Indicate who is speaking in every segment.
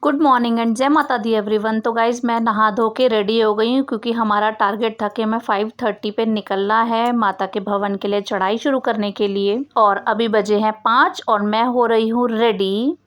Speaker 1: Good morning and जय माता दी everyone. तो गाइज़ मैं नहा धो के रेडी हो गई हूँ क्योंकि हमारा टारगेट था कि हमें 5:30 पे निकलना है माता के भवन के लिए चढ़ाई शुरू करने के लिए। और अभी बजे हैं 5 और मैं हो रही हूँ रेडी।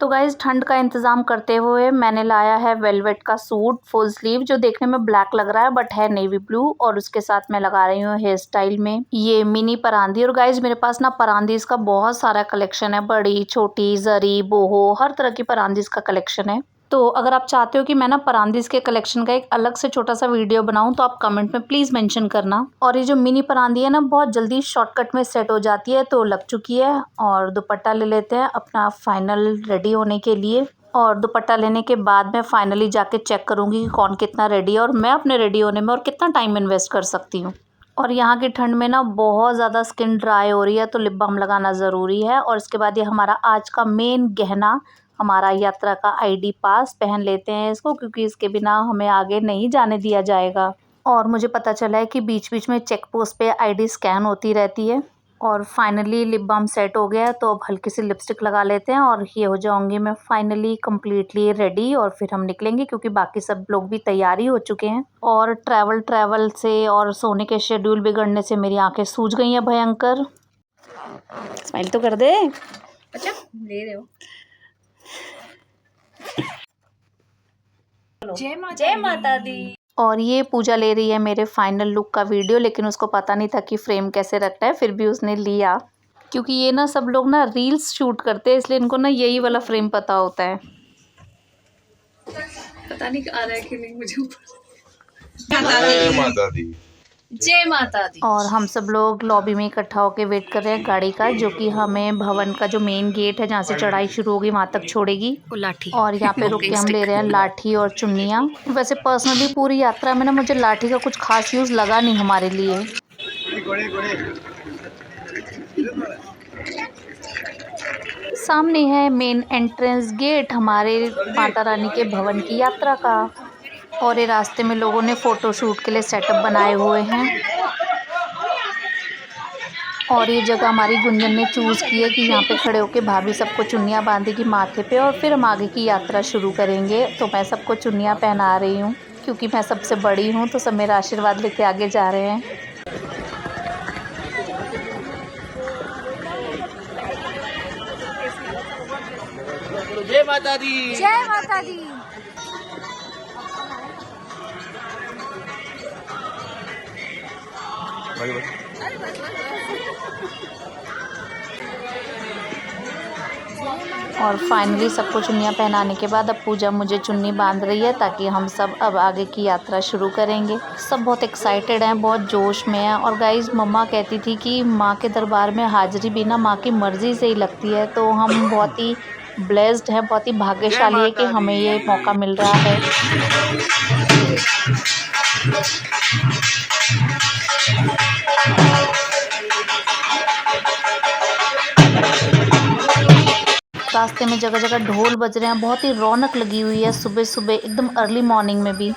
Speaker 1: तो गाइज़ ठंड का इंतज़ाम करते हुए मैंने लाया है वेलवेट का सूट फुल स्लीव जो देखने में ब्लैक लग रहा है बट है नेवी ब्लू, और उसके साथ मैं लगा रही हूँ हेयर स्टाइल में ये मिनी परांदी। और गाइज़ मेरे पास ना परांदीज का बहुत सारा कलेक्शन है, बड़ी छोटी जरी बोहो हर तरह की परांदीज का कलेक्शन है। तो अगर आप चाहते हो कि मैं ना परांदीज के कलेक्शन का एक अलग से छोटा सा वीडियो बनाऊं तो आप कमेंट में प्लीज़ मेंशन करना। और ये जो मिनी परांदी है ना बहुत जल्दी शॉर्टकट में सेट हो जाती है, तो लग चुकी है। और दुपट्टा ले लेते हैं अपना फाइनल रेडी होने के लिए। और दुपट्टा लेने के बाद मैं फाइनली जाके चेक करूँगी कि कौन कितना रेडी है और मैं अपने रेडी होने में और कितना टाइम इन्वेस्ट कर सकती हूँ। और यहाँ की ठंड में ना बहुत ज़्यादा स्किन ड्राई हो रही है तो लिप बाम लगाना ज़रूरी है। और इसके बाद ये हमारा आज का मेन गहना, हमारा यात्रा का आईडी पास पहन लेते हैं इसको, क्योंकि इसके बिना हमें आगे नहीं जाने दिया जाएगा। और मुझे पता चला है कि बीच बीच में चेक पोस्ट पे आईडी स्कैन होती रहती है। और फाइनली लिप बाम सेट हो गया है तो अब हल्की सी लिपस्टिक लगा लेते हैं और ये हो जाऊंगी मैं फाइनली कम्प्लीटली रेडी। और फिर हम निकलेंगे क्योंकि बाकी सब लोग भी तैयारी हो चुके हैं। और ट्रैवल से और सोने के शेड्यूल बिगड़ने से मेरी आंखें सूज गई हैं भयंकर। स्माइल तो कर दे।
Speaker 2: अच्छा ले रहे हो। जय माता दी।
Speaker 1: और ये पूजा ले रही है मेरे फाइनल लुक का वीडियो, लेकिन उसको पता नहीं था कि फ्रेम कैसे रखना है, फिर भी उसने लिया। क्योंकि ये ना सब लोग ना रील्स शूट करते हैं इसलिए इनको ना यही वाला फ्रेम पता होता है।
Speaker 2: पता नहीं आ रहा है कि नहीं मुझे ऊपर।
Speaker 3: जय माता दी।
Speaker 2: जय माता दी।
Speaker 1: और हम सब लोग लॉबी में इकट्ठा होकर वेट कर रहे हैं गाड़ी का, जो कि हमें भवन का जो मेन गेट है जहाँ से चढ़ाई शुरू होगी वहाँ तक छोड़ेगी।
Speaker 2: लाठी।
Speaker 1: और यहाँ पे रुक के हम ले रहे हैं लाठी और चुन्नियाँ। वैसे पर्सनली पूरी यात्रा में ना मुझे लाठी का कुछ खास यूज़ लगा नहीं हमारे लिए। सामने है मेन एंट्रेंस गेट हमारे माता रानी के भवन की यात्रा का। और ये रास्ते में लोगों ने फ़ोटो शूट के लिए सेटअप बनाए हुए हैं। और ये जगह हमारी गुंजन ने चूज़ की है कि यहाँ पे खड़े होके भाभी सबको चुन्नियाँ बांधेगी माथे पे और फिर हम आगे की यात्रा शुरू करेंगे। तो मैं सबको चुन्नियाँ पहना रही हूँ क्योंकि मैं सबसे बड़ी हूँ, तो सब मेरा आशीर्वाद लेके आगे जा रहे हैं।
Speaker 3: जय माता दी।
Speaker 2: जय माता दी।
Speaker 1: और फाइनली सबको चुन्नियाँ पहनाने के बाद अब पूजा मुझे चुन्नी बांध रही है ताकि हम सब अब आगे की यात्रा शुरू करेंगे। सब बहुत एक्साइटेड हैं, बहुत जोश में हैं। और गाइज़ मम्मा कहती थी कि माँ के दरबार में हाजिरी भी ना माँ की मर्ज़ी से ही लगती है, तो हम बहुत ही ब्लेस्ड हैं, बहुत ही भाग्यशाली है कि हमें ये मौका मिल रहा है। रास्ते में जगह जगह ढोल बज रहे हैं, बहुत ही रौनक लगी हुई है सुबह सुबह एकदम अर्ली मॉर्निंग में भी।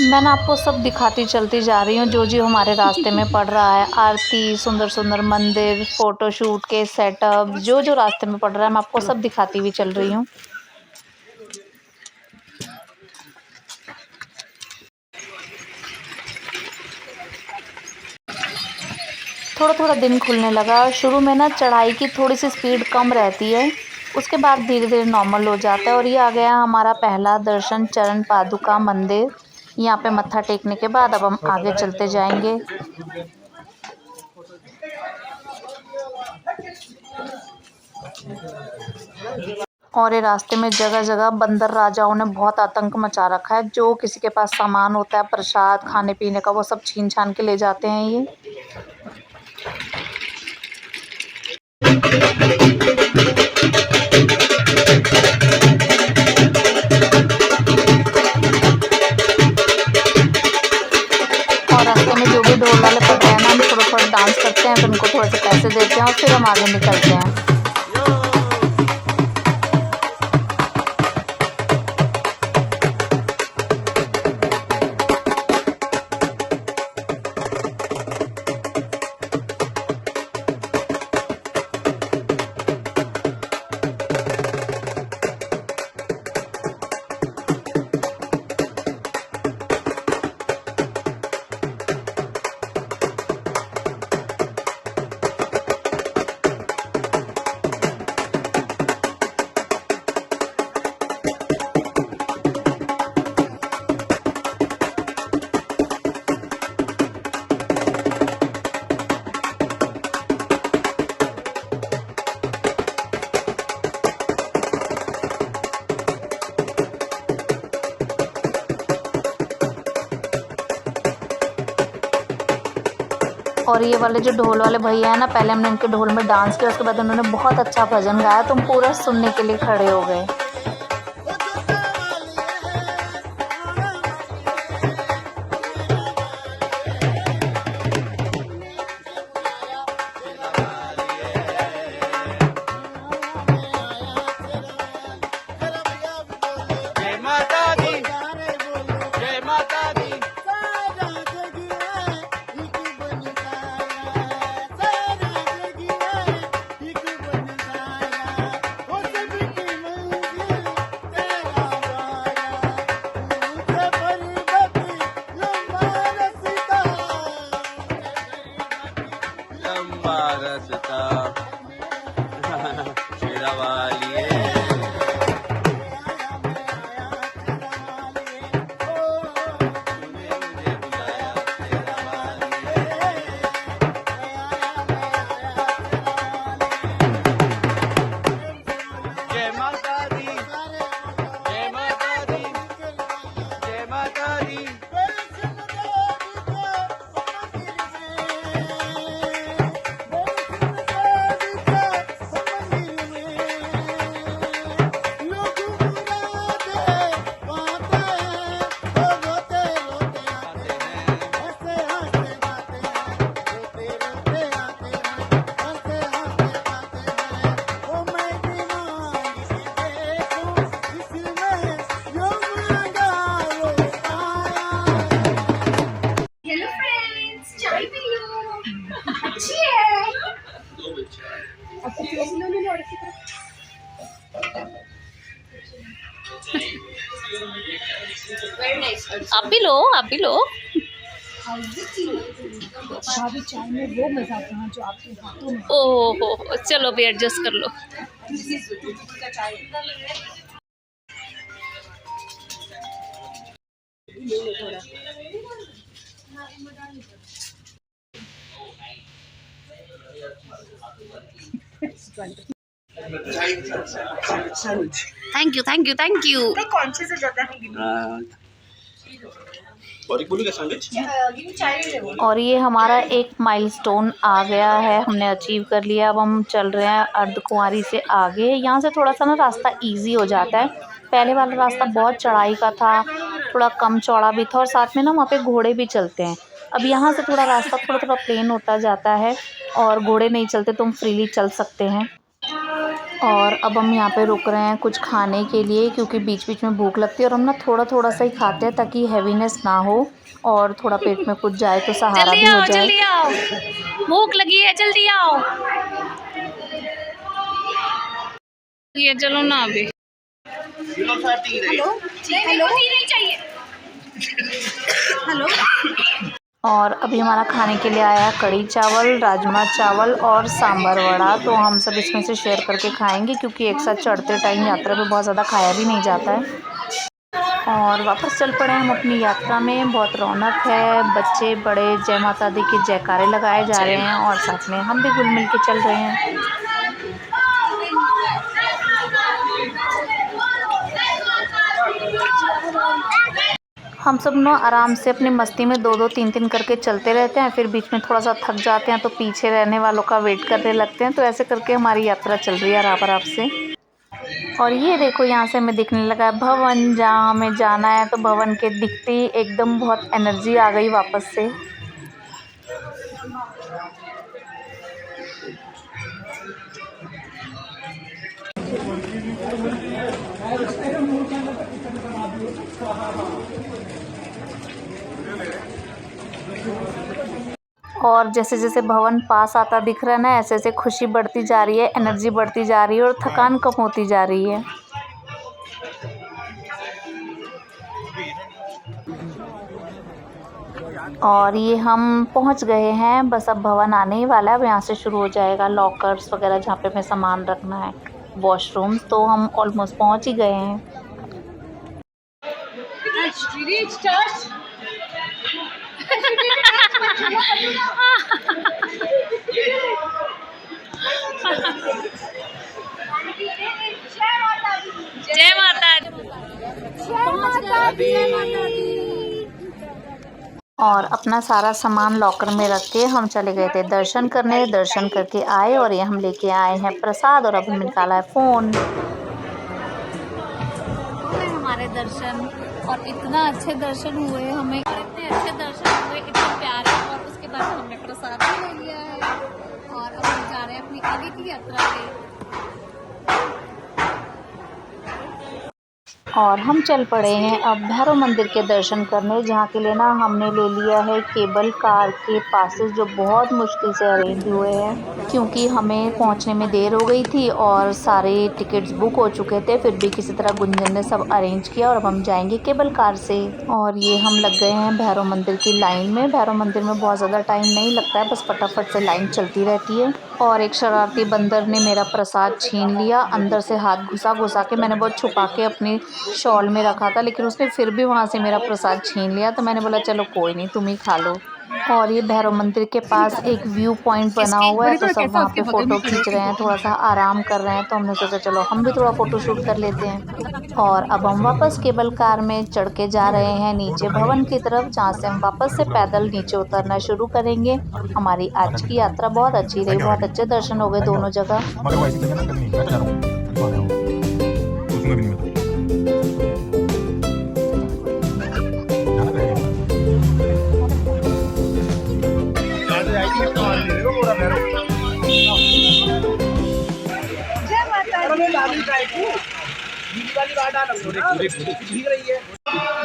Speaker 1: मैं ना आपको सब दिखाती चलती जा रही हूँ जो जो हमारे रास्ते में पड़ रहा है। आरती, सुंदर सुंदर मंदिर, फोटोशूट के सेटअप, जो जो रास्ते में पड़ रहा है मैं आपको सब दिखाती हुई चल रही हूँ। थोड़ा थोड़ा दिन खुलने लगा। शुरू में ना चढ़ाई की थोड़ी सी स्पीड कम रहती है, उसके बाद धीरे धीरे नॉर्मल हो जाता है। और ये आ गया हमारा पहला दर्शन चरण पादुका मंदिर। यहाँ पे मत्था टेकने के बाद अब हम आगे चलते जाएंगे। और ये रास्ते में जगह जगह बंदर राजाओं ने बहुत आतंक मचा रखा है। जो किसी के पास सामान होता है प्रसाद खाने पीने का वो सब छीन छान के ले जाते हैं ये। और रास्ते में जो भी ढोल वाले पड़ रहे हैं ना, हम थोड़ा थोड़ा डांस करते हैं, फिर उनको थोड़े से पैसे देते हैं और फिर हम आगे निकलते हैं। और ये वाले जो ढोल वाले भैया है ना, पहले हमने इनके ढोल में डांस किया, उसके बाद उन्होंने बहुत अच्छा भजन गाया, तो हम पूरा सुनने के लिए खड़े हो गए। आप भी लो, आप भी लो।
Speaker 2: चाय में वो मजा आता है जो आपके हाथों में।
Speaker 1: ओहो, चलो अभी एडजस्ट कर लो। Thank you, thank you, thank you.
Speaker 2: कौन से से ज्यादा है?
Speaker 3: और एक बोली का सैंडविच।
Speaker 1: और ये हमारा एक माइलस्टोन आ गया है, हमने अचीव कर लिया। अब हम चल रहे हैं अर्धकुंवारी से आगे। यहाँ से थोड़ा सा ना रास्ता इजी हो जाता है। पहले वाला रास्ता बहुत चढ़ाई का था, थोड़ा कम चौड़ा भी था, और साथ में ना वहाँ पे घोड़े भी चलते हैं। अब यहाँ से थोड़ा रास्ता थोड़ा थोड़ा प्लेन होता जाता है और घोड़े नहीं चलते, तुम फ्रीली चल सकते हैं। और अब हम यहाँ पे रुक रहे हैं कुछ खाने के लिए, क्योंकि बीच बीच में भूख लगती है, और हम ना थोड़ा थोड़ा सा ही खाते हैं ताकि हैवीनेस ना हो और थोड़ा पेट में कुछ जाए तो सहारा भी हो जाए।
Speaker 2: जल्दी आओ, भूख लगी है, जल्दी आओ।
Speaker 1: ये चलो ना अभी।
Speaker 2: हेलो, हेलो, नहीं चाहिए। हेलो।
Speaker 1: और अभी हमारा खाने के लिए आया कढ़ी चावल, राजमा चावल और सांभर वड़ा। तो हम सब इसमें से शेयर करके खाएंगे, क्योंकि एक साथ चढ़ते टाइम यात्रा में बहुत ज़्यादा खाया भी नहीं जाता है। और वापस चल पड़े हम अपनी यात्रा में। बहुत रौनक है, बच्चे बड़े जय माता दी के जयकारे लगाए जा रहे हैं और साथ में हम भी घुल मिल के चल रहे हैं। हम सब ना आराम से अपनी मस्ती में 2-2 3-3 करके चलते रहते हैं, फिर बीच में थोड़ा सा थक जाते हैं तो पीछे रहने वालों का वेट करने लगते हैं। तो ऐसे करके हमारी यात्रा चल रही है आराम से। और ये देखो, यहाँ से हमें दिखने लगा है भवन, जहाँ हमें जाना है। तो भवन के दिखते ही एकदम बहुत एनर्जी आ गई वापस से। और जैसे जैसे भवन पास आता दिख रहा है ना, ऐसे ऐसे खुशी बढ़ती जा रही है, एनर्जी बढ़ती जा रही है और थकान कम होती जा रही है। और ये हम पहुंच गए हैं, बस अब भवन आने ही वाला है। अब यहाँ से शुरू हो जाएगा लॉकर्स वगैरह जहाँ पे हमें सामान रखना है, वॉशरूम्स। तो हम ऑलमोस्ट पहुंच ही गए हैं।
Speaker 2: जय माता दी।
Speaker 1: और अपना सारा सामान लॉकर में रख के हम चले गए थे दर्शन करने। दर्शन करके आए और ये हम लेके आए हैं प्रसाद और अभी निकाला है फ़ोन। हमारे दर्शन और इतना अच्छे दर्शन हुए, हमें इतने अच्छे दर्शन हुए, इतने प्यारे। और उसके बाद हमने प्रसाद भी ले लिया है और अब हम जा रहे हैं अपनी आगे की यात्रा पे। और हम चल पड़े हैं अब भैरव मंदिर के दर्शन करने, जहाँ के लिए ना हमने ले लिया है केबल कार के पासेस, जो बहुत मुश्किल से अरेंज हुए हैं क्योंकि हमें पहुँचने में देर हो गई थी और सारे टिकट्स बुक हो चुके थे। फिर भी किसी तरह गुंजन ने सब अरेंज किया और अब हम जाएंगे केबल कार से। और ये हम लग गए हैं भैरव मंदिर की लाइन में। भैरव मंदिर में बहुत ज़्यादा टाइम नहीं लगता है, बस फटाफट से लाइन चलती रहती है। और एक शरारती बंदर ने मेरा प्रसाद छीन लिया, अंदर से हाथ घुसा के। मैंने बहुत छुपा के अपनी शॉल में रखा था, लेकिन उसने फिर भी वहाँ से मेरा प्रसाद छीन लिया। तो मैंने बोला चलो कोई नहीं, तुम ही खा लो। और ये भैरव मंदिर के पास एक व्यू पॉइंट बना हुआ है, तो सब वहाँ पे फ़ोटो खींच रहे हैं, थोड़ा सा आराम कर रहे हैं। तो हमने सोचा चलो हम भी थोड़ा फ़ोटो शूट कर लेते हैं। और अब हम वापस केबल कार में चढ़ के जा रहे हैं नीचे भवन की तरफ, जहाँ से हम वापस से पैदल नीचे उतरना शुरू करेंगे। हमारी आज की यात्रा बहुत अच्छी रही, बहुत अच्छे दर्शन हो गए दोनों जगह।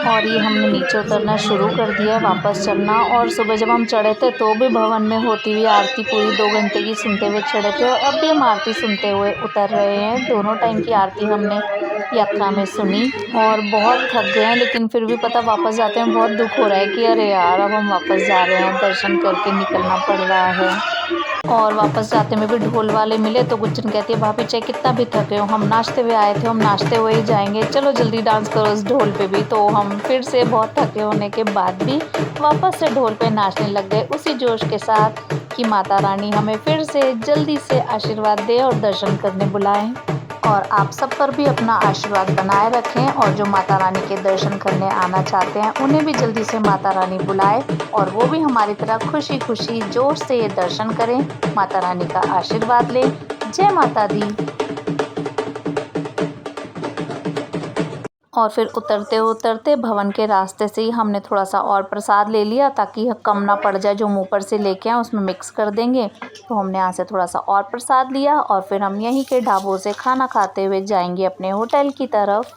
Speaker 1: और ये हमने नीचे उतरना शुरू कर दिया है, वापस चलना। और सुबह जब हम चढ़े थे तो भी भवन में होती हुई आरती पूरी 2 घंटे की सुनते हुए चढ़े थे, और अब भी हम आरती सुनते हुए उतर रहे हैं। दोनों टाइम की आरती हमने यात्रा में सुनी और बहुत थक गए हैं, लेकिन फिर भी पता वापस जाते हैं बहुत दुख हो रहा है कि अरे यार अब हम वापस जा रहे हैं, दर्शन करके निकलना पड़ रहा है। और वापस जाते में भी ढोल वाले मिले तो गुज्जन कहती है भाभी चाहे कितना भी थके हो, हम नाचते हुए आए थे, हम नाचते हुए ही जाएंगे, चलो जल्दी डांस करो उस ढोल पे भी। तो हम फिर से बहुत थके होने के बाद भी वापस से ढोल पे नाचने लग गए, उसी जोश के साथ कि माता रानी हमें फिर से जल्दी से आशीर्वाद दे और दर्शन करने बुलाएं। और आप सब पर भी अपना आशीर्वाद बनाए रखें, और जो माता रानी के दर्शन करने आना चाहते हैं उन्हें भी जल्दी से माता रानी बुलाए और वो भी हमारी तरह खुशी खुशी जोश से ये दर्शन करें, माता रानी का आशीर्वाद लें। जय माता दी। और फिर उतरते उतरते भवन के रास्ते से ही हमने थोड़ा सा और प्रसाद ले लिया, ताकि कम ना पड़ जाए, जो हम ऊपर से लेके आए उसमें मिक्स कर देंगे। तो हमने यहाँ से थोड़ा सा और प्रसाद लिया और फिर हम यहीं के ढाबों से खाना खाते हुए जाएंगे अपने होटल की तरफ।